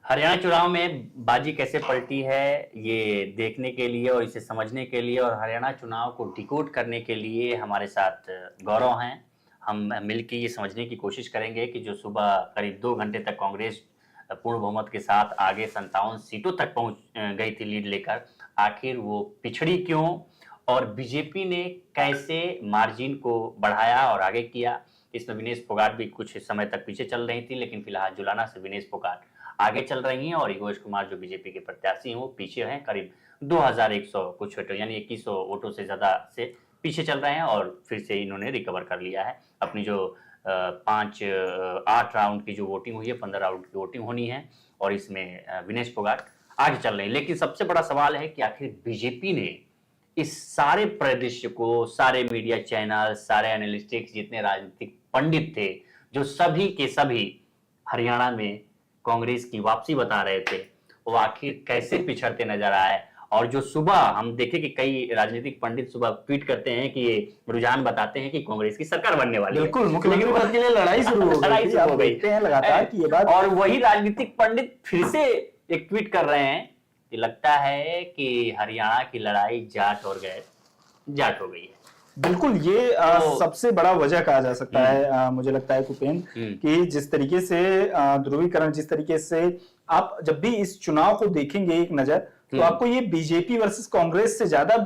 हरियाणा चुनाव में बाजी कैसे पलटी है, ये देखने के लिए और इसे समझने के लिए और हरियाणा चुनाव को डिकोड करने के लिए हमारे साथ गौरव हैं। हम मिलकर ये समझने की कोशिश करेंगे कि जो सुबह करीब 2 घंटे तक कांग्रेस पूर्ण बहुमत के साथ आगे 57 सीटों तक पहुंच गई थी लीड लेकर, आखिर वो पिछड़ी क्यों और बीजेपी ने कैसे मार्जिन को बढ़ाया और आगे किया। इसमें विनेश फोगाट भी कुछ समय तक पीछे चल रही थी, लेकिन फिलहाल जुलाना से विनेश फोगाट आगे चल रही हैं और योगेश कुमार जो बीजेपी के प्रत्याशी हैं वो पीछे हैं, करीब 2100 कुछ वोटों यानी 2100 वोटों से ज्यादा से पीछे चल रहे हैं और फिर से इन्होंने रिकवर कर लिया है। अपनी जो 8 राउंड की जो वोटिंग हुई है, 15 राउंड की वोटिंग होनी है और इसमें विनेश फोगाट आगे चल रहे हैं। लेकिन सबसे बड़ा सवाल है कि आखिर बीजेपी ने इस सारे परिदृश्य को, सारे मीडिया चैनल, सारे एनालिस्टिक्स, जितने राजनीतिक पंडित थे, जो सभी के सभी हरियाणा में कांग्रेस की वापसी बता रहे थे, वो आखिर कैसे पिछड़ते नजर आए। और जो सुबह हम देखे कि कई राजनीतिक पंडित सुबह ट्वीट करते हैं कि ये रुझान बताते हैं कि कांग्रेस की सरकार बनने वाली है। बिल्कुल, मुख्यमंत्री पद के लिए लड़ाई शुरू हो गई है लगातार की ये बात। और वही राजनीतिक पंडित फिर से एक ट्वीट कर रहे हैं कि लगता है कि हरियाणा की लड़ाई जाट हो गई है। बिल्कुल, ये सबसे बड़ा वजह कहा जा सकता है मुझे लगता है कुपेन, कि जिस तरीके से ध्रुवीकरण, जिस तरीके से आप जब भी इस चुनाव को देखेंगे एक नजर, तो आपको ये बीजेपी वर्सेस कांग्रेस से ज्यादा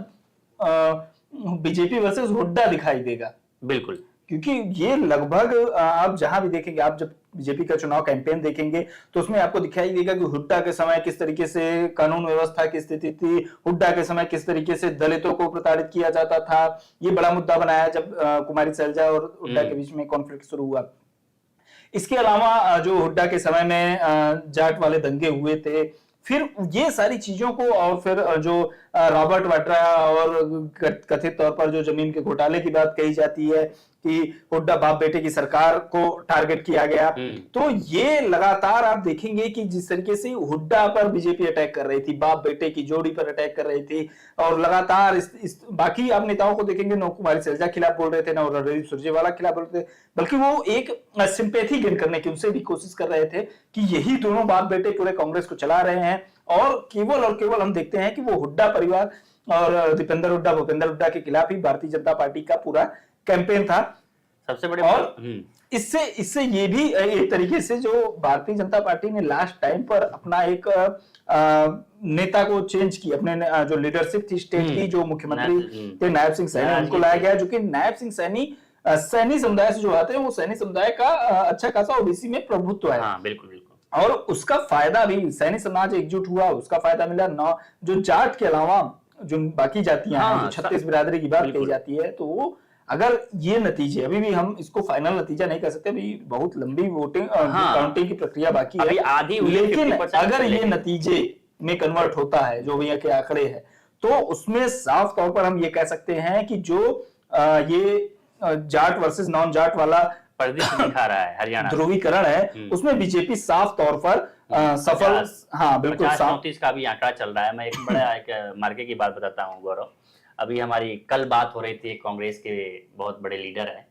बीजेपी वर्सेस हुड्डा दिखाई देगा। बिल्कुल, क्योंकि ये लगभग आप जहां भी देखेंगे, आप जब बीजेपी का चुनाव कैंपेन देखेंगे तो उसमें आपको दिखाई देगा कि हुड्डा के समय किस तरीके से कानून व्यवस्था की स्थिति थी, हुड्डा के समय किस तरीके से दलितों को प्रताड़ित किया जाता था। ये बड़ा मुद्दा बनाया जब कुमारी सैलजा और हुड्डा के बीच में कॉन्फ्लिक्ट शुरू हुआ। इसके अलावा जो हुड्डा के समय में जाट वाले दंगे हुए थे, फिर ये सारी चीजों को, और फिर जो रॉबर्ट वाड्रा और कथित तौर पर जो जमीन के घोटाले की बात कही जाती है कि हुड्डा बाप बेटे की सरकार को टारगेट किया गया, तो ये लगातार आप देखेंगे कि जिस तरीके से हुड्डा पर बीजेपी अटैक कर रही थी, बाप बेटे की जोड़ी पर अटैक कर रही थी, और लगातार बाकी आप नेताओं को देखेंगे, न कुमारी सैलजा खिलाफ बोल रहे थे, न रणदीप सुरजेवाला खिलाफ बोल रहे थे, बल्कि वो एक सिंपैथी गेन करने की उनसे भी कोशिश कर रहे थे कि यही दोनों बाप बेटे पूरे कांग्रेस को चला रहे हैं। और केवल हम देखते हैं कि वो हुड्डा परिवार और दीपेंद्र हुड्डा, भूपेंद्र हुड्डा के खिलाफ ही भारतीय जनता पार्टी का पूरा कैंपेन था सबसे बड़े। और इससे ये भी एक तरीके से जो भारतीय जनता पार्टी ने लास्ट टाइम पर अपना एक नेता को चेंज की, अपने जो लीडरशिप थी स्टेट की, जो मुख्यमंत्री थे नायब सिंह सैनी, उनको लाया गया, जो कि नायब सिंह सैनी समुदाय से जो आते हैं, वो सैनी समुदाय का अच्छा खासा ओबीसी में प्रभुत्व है। हाँ, बिल्कुल। और उसका फायदा भी सैनी समाज एकजुट हुआ, उसका फायदा मिला। जो जाट के अलावा जो बाकी जातियां हैं, 36 बिरादरी की बात कही जाती है, तो वो अगर ये नतीजे, अभी भी हम इसको फाइनल नतीजा नहीं कर सकते, अभी बहुत लंबी वोटिंग काउंटिंग की प्रक्रिया बाकी है, आधी, लेकिन अगर ये नतीजे में कन्वर्ट होता है जो भैया के आंकड़े हैं, तो उसमें साफ तौर पर हम ये कह सकते हैं कि जो ये जाट वर्सेस नॉन जाट वाला परिदृश्य दिखा रहा है हरियाणा, ध्रुवीकरण है, उसमें बीजेपी साफ तौर पर सफल। हाँ बिल्कुल, 50-34 का भी आंकड़ा चल रहा है। मैं एक बड़ा एक मार्के की बात बताता हूँ गौरव। अभी हमारी कल बात हो रही थी, कांग्रेस के बहुत बड़े लीडर हैं,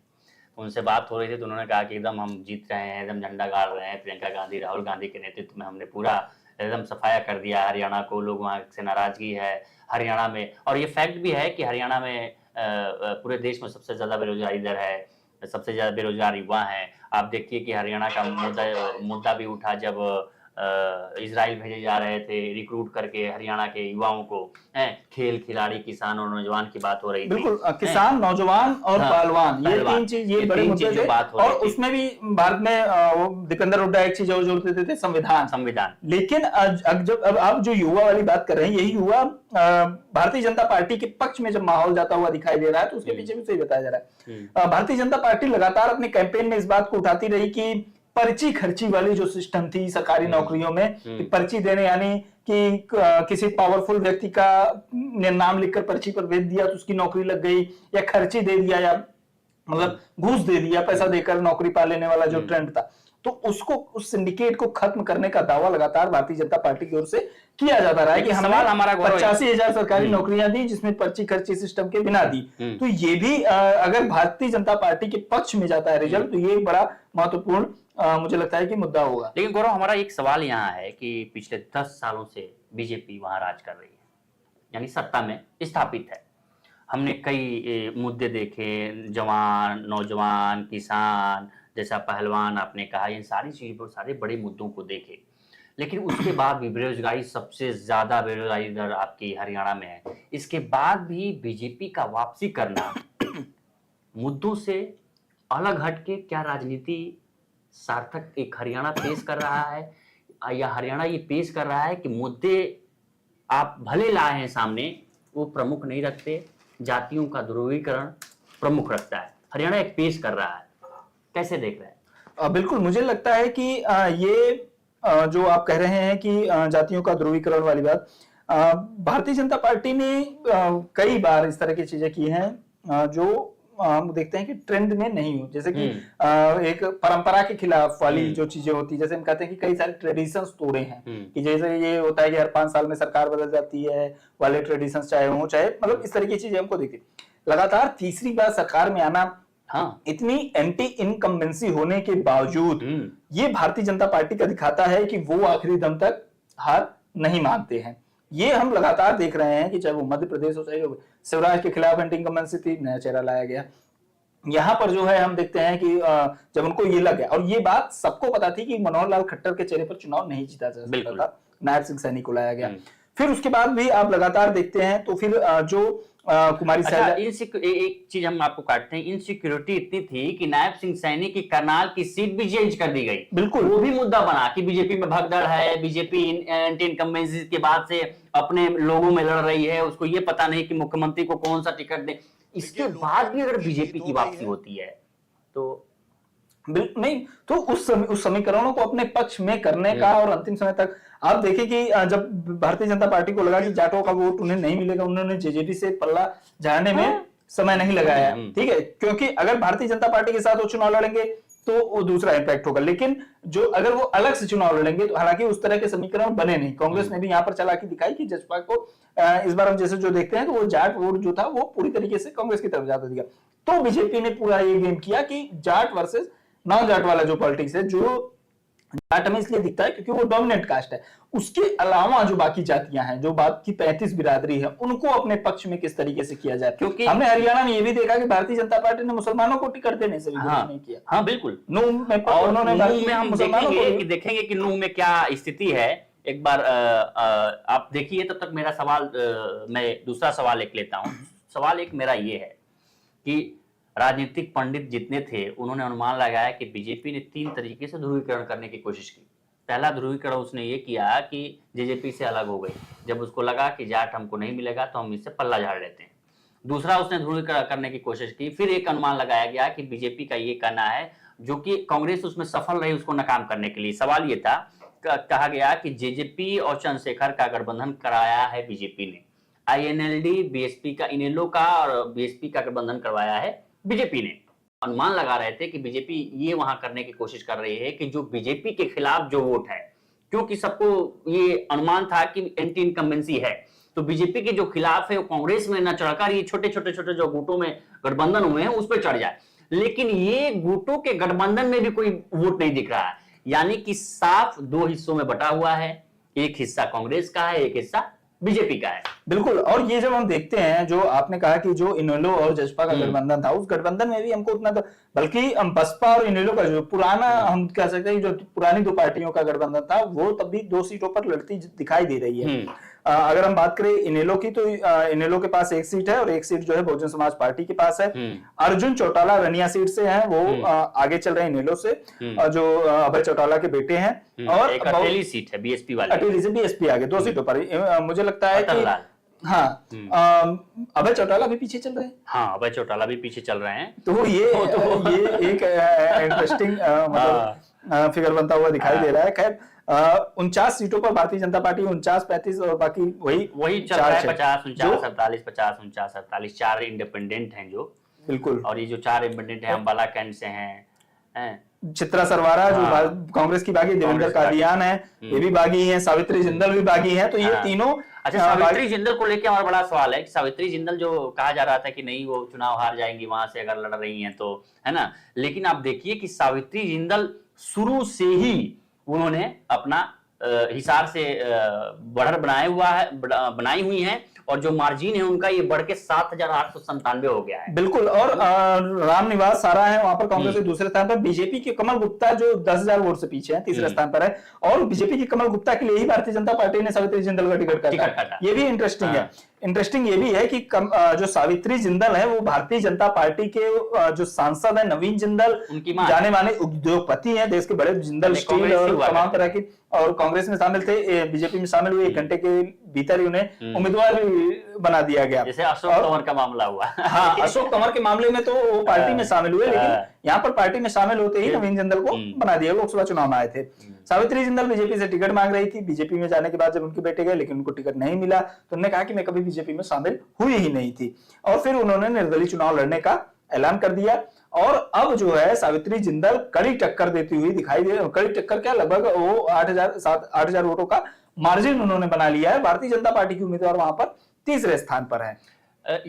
उनसे बात हो रही थी, तो उन्होंने कहा कि एकदम हम जीत रहे हैं, एकदम झंडा गाड़ रहे हैं, प्रियंका गांधी, राहुल गांधी के नेतृत्व में हमने पूरा एकदम सफाया कर दिया हरियाणा को, लोग वहाँ से नाराजगी है हरियाणा में। और ये फैक्ट भी है कि हरियाणा में पूरे देश में सबसे ज्यादा बेरोजगारी दर है, सबसे ज्यादा बेरोजगार युवा हैं। आप देखिए कि हरियाणा का मुद्दा भी उठा जब इजराइल भेजे जा रहे थे रिक्रूट करके हरियाणा के युवाओं को, खेल खिलाड़ी, किसान और नौजवान की बात हो रही थी। बिल्कुल, किसान, नौजवान और पहलवान, ये तीन चीज, ये बड़े मुद्दे थे। और उसमें भी भारत में दीपेंद्र हुड्डा एक चीज और जोड़ते थे, संविधान। लेकिन अब आप जो युवा वाली बात कर रहे हैं, यही युवा भारतीय जनता पार्टी के पक्ष में जब माहौल जाता हुआ दिखाई दे रहा है, तो उसके पीछे भी सही बताया जा रहा है। भारतीय जनता पार्टी लगातार अपने कैंपेन में इस बात को उठाती रही कि पर्ची खर्ची वाली जो सिस्टम थी सरकारी नौकरियों में, पर्ची देने, यानी कि किसी पावरफुल व्यक्ति का नाम लिखकर पर्ची पर भेज दिया तो उसकी नौकरी लग गई, या खर्ची दे दिया, या मतलब घूस दे दिया, पैसा देकर नौकरी पा लेने वाला जो ट्रेंड था, तो उसको, उस सिंडिकेट को खत्म करने का दावा लगातार भारतीय जनता पार्टी की ओर से किया जाता रहा है कि हमने 85,000 सरकारी नौकरियां दी जिसमें पर्ची खर्ची सिस्टम के बिना दी। तो ये भी अगर भारतीय जनता पार्टी के पक्ष में जाता है रिजल्ट, तो ये एक बड़ा महत्वपूर्ण मुझे लगता है कि मुद्दा होगा। लेकिन गौरव, हमारा एक सवाल यहाँ है कि पिछले 10 सालों से बीजेपी वहां राज कर रही है, यानी सत्ता में स्थापित है। हमने कई मुद्दे देखे, जवान, नौजवान, किसान, जैसा पहलवान आपने कहा, इन सारी चीजों, सारे बड़े मुद्दों को देखे। लेकिन उसके बाद भी बेरोजगारी, सबसे ज्यादा बेरोजगारी दर आपकी हरियाणा में है। इसके बाद भी बीजेपी का वापसी करना मुद्दों से अलग हटके क्या राजनीति सार्थक एक हरियाणा पेश कर रहा है, या हरियाणा ये पेश कर रहा है कि मुद्दे आप भले लाए हैं सामने, वो प्रमुख नहीं रखते, जातियों का ध्रुवीकरण प्रमुख रखता है। हरियाणा एक पेश कर रहा है, कैसे देख रहे हैं? बिल्कुल, मुझे लगता है कि ये जो आप कह रहे हैं कि जातियों का ध्रुवीकरण वाली बात, भारतीय जनता पार्टी ने कई बार इस तरह की चीजें की हैं जो हम देखते हैं कि ट्रेंड में नहीं हो, जैसे कि एक परंपरा के खिलाफ वाली जो चीजें होती है, जैसे हम कहते हैं कि कई सारे ट्रेडिशंस तोड़े हैं, कि जैसे ये होता है कि हर 5 साल में सरकार बदल जाती है वाले ट्रेडिशंस, चाहे मतलब इस तरह की चीजें हमको देखते। लगातार तीसरी बार सरकार में आना, हाँ, इतनी एंटी इनकम्बेंसी होने के बावजूद ये भारतीय जनता पार्टी का दिखाता है कि वो आखिरी दम तक हार नहीं मानते हैं। ये हम लगातार देख रहे हैं कि चाहे वो मध्य प्रदेश हो, चाहे शिवराज के खिलाफ एंटी इनकम्बेंसी थी, नया चेहरा लाया गया। यहाँ पर जो है हम देखते हैं कि जब उनको ये लग गया, और ये बात सबको पता थी कि मनोहर लाल खट्टर के चेहरे पर चुनाव नहीं जीता जा सकता था, नायब सिंह सैनी को लाया गया। फिर उसके बाद भी आप लगातार देखते हैं तो फिर जो कुमारी एक चीज हम आपको काटते हैं, इनसिक्योरिटी इतनी थी कि नायब सिंह सैनी की करनाल की सीट भी चेंज कर दी गई। बिल्कुल, वो भी मुद्दा बना कि बीजेपी में भगदड़ है, बीजेपी एंटी इनकम्बेंसी के बाद से अपने लोगों में लड़ रही है, उसको ये पता नहीं कि मुख्यमंत्री को कौन सा टिकट दे। इसके बाद भी अगर बीजेपी की वापसी होती है तो नहीं, तो उस समीकरणों को अपने पक्ष में करने का, और अंतिम समय तक आप देखें कि जब भारतीय जनता पार्टी को लगा कि जाटों का वोट उन्हें नहीं मिलेगा, उन्होंने जेजेपी से पल्ला झाड़ने में समय नहीं लगाया, ठीक है, क्योंकि अगर भारतीय जनता पार्टी के साथ वो चुनाव लड़ेंगे तो वो दूसरा इम्पैक्ट होगा। लेकिन जो अगर वो अलग से चुनाव लड़ेंगे तो हालांकि उस तरह के समीकरण बने नहीं। कांग्रेस ने भी यहाँ पर चालाकी दिखाई कि जसपा को इस बार हम जैसे जो देखते हैं तो वो जाट वोट जो था वो पूरी तरीके से कांग्रेस की तरफ जाता दिखा। तो बीजेपी ने पूरा ये गेम किया कि जाट वर्सेस नॉन जाट वाला जो पॉलिटिक्स है, जो जाट में इसलिए दिखता है क्योंकि वो डोमिनेंट कास्ट है, उसके अलावा जो बाकी जातियां हैं, जो बाकी 35 बिरादरी है, उनको अपने पक्ष में किस तरीके से किया जाए। क्योंकि हमने हरियाणा में ये भी देखा कि भारतीय जनता पार्टी ने मुसलमानों को टिकट देने से भी नहीं किया। हाँ बिल्कुल, नूह में, और उन्होंने हम देखेंगे कि नूह में क्या स्थिति है। एक बार आप देखिए, तब तक मेरा सवाल, मैं दूसरा सवाल एक लेता हूँ। सवाल एक मेरा ये है कि राजनीतिक पंडित जितने थे उन्होंने अनुमान लगाया कि बीजेपी ने 3 तरीके से ध्रुवीकरण करने की कोशिश की। पहला ध्रुवीकरण उसने ये किया कि जेजेपी से अलग हो गई, जब उसको लगा कि जाट हमको नहीं मिलेगा तो हम इससे पल्ला झाड़ लेते हैं। दूसरा, उसने ध्रुवीकरण करने की कोशिश की। फिर एक अनुमान लगाया गया कि बीजेपी का ये कहना है, जो कि कांग्रेस उसमें सफल रही उसको नाकाम करने के लिए। सवाल ये था, कहा गया कि जेजेपी और चंद्रशेखर का गठबंधन कराया है बीजेपी ने, आईएनएलडी बीएसपी का, इनेलो का और बीएसपी का गठबंधन करवाया है बीजेपी ने। अनुमान लगा रहे थे कि बीजेपी ये वहां करने की कोशिश कर रही है कि जो बीजेपी के खिलाफ जो वोट है, क्योंकि सबको ये अनुमान था कि एंटी इनकम्बेंसी है, तो बीजेपी के जो खिलाफ है वो कांग्रेस में न चढ़कर ये छोटे छोटे छोटे जो गुटों में गठबंधन हुए हैं उस पर चढ़ जाए। लेकिन ये गुटों के गठबंधन में भी कोई वोट नहीं दिख रहा है, यानी कि साफ 2 हिस्सों में बटा हुआ है, एक हिस्सा कांग्रेस का है, एक हिस्सा बीजेपी का है। बिल्कुल, और ये जब हम देखते हैं, जो आपने कहा कि जो इनेलो और जसपा का गठबंधन था, उस गठबंधन में भी हमको उतना तो, बल्कि बसपा और इनेलो का जो पुराना, हम कह सकते हैं जो पुरानी 2 पार्टियों का गठबंधन था, वो तब भी 2 सीटों पर लड़ती दिखाई दे रही है। अगर हम बात करें इनेलो की, तो इनेलो के पास 1 सीट है और 1 सीट जो है बहुजन समाज पार्टी के पास है। अर्जुन चौटाला रनिया सीट से हैं, वो आगे चल रहे हैं इनेलो से, जो अभय चौटाला के बेटे हैं, और एक अकेली सीट है बीएसपी वाली, अकेली से बीएसपी आगे 2 सीटों पर। मुझे लगता है कि हाँ, अभय चौटाला भी पीछे चल रहे हैं। हाँ, अभय चौटाला भी पीछे चल रहे हैं, तो ये एक इंटरेस्टिंग मतलब फिगर बनता हुआ दिखाई दे रहा है। खैर 49 सीटों पर भारतीय जनता पार्टी 49-35 और बाकी वही चल रहा है, 50 49 48 50 49 48। 4 इंडिपेंडेंट हैं जो, बिल्कुल, और ये जो 4 इंडिपेंडेंट हैं अंबाला कैंट से हैं, चित्रा सरवारा जो कांग्रेस की बागी, देवेंद्र कादियान है ये भी बागी हैं, सावित्री जिंदल भी बागी हैं, तो ये तीनों। अच्छा, सावित्री जिंदल को लेकर हमारा बड़ा सवाल है कि सावित्री जिंदल जो कहा जा रहा था कि नहीं वो चुनाव हार जाएंगी वहां से अगर लड़ रही हैं तो, है ना, लेकिन आप देखिए कि सावित्री जिंदल शुरू से ही उन्होंने अपना हिसार से बढ़त बनाई हुई है, और जो मार्जिन है उनका ये बढ़ के 7,897 हो गया है। बिल्कुल। और रामनिवास सारा है वहां पर कांग्रेस के दूसरे स्थान पर, बीजेपी के कमल गुप्ता जो 10,000 वोट से पीछे है तीसरे स्थान पर है, और बीजेपी की कमल गुप्ता के लिए ही भारतीय जनता पार्टी ने सावित्री जिंदल का टिकट काटा। ये भी इंटरेस्टिंग है। इंटरेस्टिंग ये भी है कि जो सावित्री जिंदल है वो भारतीय जनता पार्टी के जो सांसद है नवीन जिंदल, जाने माने उद्योगपति हैं, देश के बड़े जिंदल स्टील और तमाम तरह की, और कांग्रेस में शामिल थे, बीजेपी में शामिल हुए, 1 घंटे के भीतर ही उन्हें उम्मीदवार बना दिया गया, जैसे अशोक तंवर का मामला हुआ। हाँ, अशोक तंवर के मामले में तो वो पार्टी में शामिल हुए, लेकिन यहाँ पर पार्टी में शामिल होते ही नवीन जिंदल को बना दिया। लोकसभा चुनाव में आए थे। सावित्री जिंदल बीजेपी से टिकट मांग रही थी, बीजेपी में जाने के बाद जब उनके बेटे गए लेकिन उनको टिकट नहीं मिला, तो उन्होंने कहा कि मैं कभी बीजेपी में शामिल हुई ही नहीं थी, और फिर उन्होंने निर्दलीय चुनाव लड़ने का ऐलान कर दिया। और अब जो है सावित्री जिंदल कड़ी टक्कर देती हुई दिखाई दे, कड़ी टक्कर क्या, लगभग वो 8,000 वोटों का मार्जिन उन्होंने बना लिया है। भारतीय जनता पार्टी की उम्मीदवार वहां पर तीसरे स्थान पर है।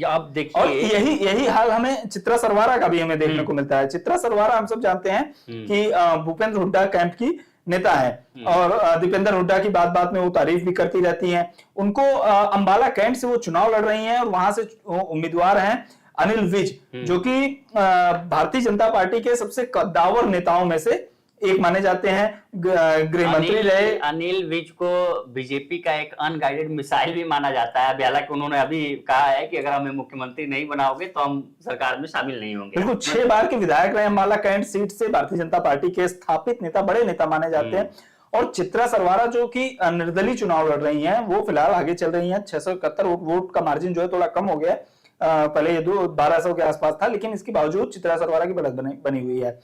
आप देखिए, और यही हाल हमें चित्रा सरवारा का भी हमें देखने को मिलता है। चित्रा सरवारा हम सब जानते हैं कि भूपेंद्र हुड्डा कैंप की नेता है, और दीपेंद्र हुड्डा की बात बात में वो तारीफ भी करती रहती हैं। उनको अंबाला कैंट से वो चुनाव लड़ रही हैं, और वहां से उम्मीदवार हैं अनिल विज, जो कि भारतीय जनता पार्टी के सबसे कद्दावर नेताओं में से एक माने जाते हैं। गृह मंत्री रहे। अनिल विज को बीजेपी का एक अनगाइडेड मिसाइल भी माना जाता है। हालांकि उन्होंने अभी कहा है कि अगर हमें मुख्यमंत्री नहीं बनाओगे तो हम सरकार में शामिल नहीं होंगे। बिल्कुल, 6 बार के विधायक रहे अंबाला कैंट सीट से, भारतीय जनता पार्टी के स्थापित नेता, बड़े नेता माने जाते हैं। और चित्रा सरवारा जो कि निर्दलीय चुनाव लड़ रही हैं, वो फिलहाल आगे चल रही हैं। 671 वोट का मार्जिन जो है थोड़ा कम हो गया है, पहले ये 1200 के आसपास था, लेकिन इसके बावजूद चित्रा सरवारा की बढ़त बनी हुई है।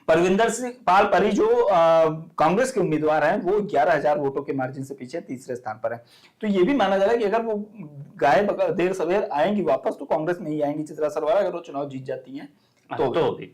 परविंदर सिंह पाल परी जो कांग्रेस के उम्मीदवार हैं, वो 11,000 वोटों के मार्जिन से पीछे तीसरे स्थान पर है। तो ये भी माना जा रहा है कि अगर वो गाय देर सवेर आएंगी वापस, तो कांग्रेस में ही आएंगी चित्रा सरवारा, अगर वो चुनाव जीत जाती हैं तो भी।